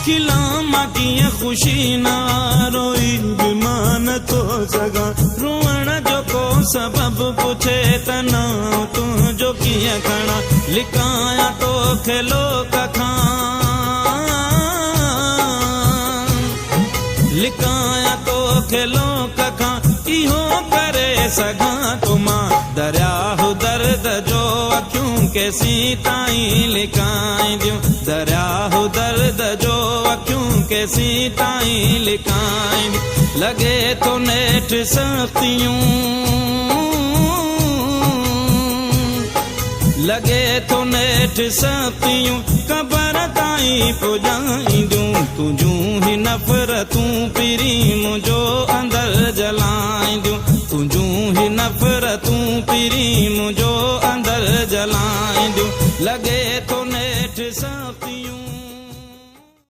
खिला मां कीअं ख़ुशी न रोई बि मां नथो सघां रोअण जो को सबबु पुछे त नाम तुंहिंजो कीअं खणा लिकायां तोखे लोक खां लिकायां तोखे लोक खां इहो करे सघां थो मां दरियाहु दर्द जो अखियूं केसीं ताईं लिकाईंदियूं दरियाहु दर्द जो अखियूं केसीं ताईं लिकाईंदियूं लॻे थो नेठ सख़्तियूं लॻे थो नेठ सख़्तियूं क़बर ताईं पुॼाईंदियूं तुंहिंजूं ही नफ़रतूं पिरी मुंहिंजो अंदरि जलाईंदियूं तुंहिंजूं ही नफ़रतूं पिरी मुंहिंजो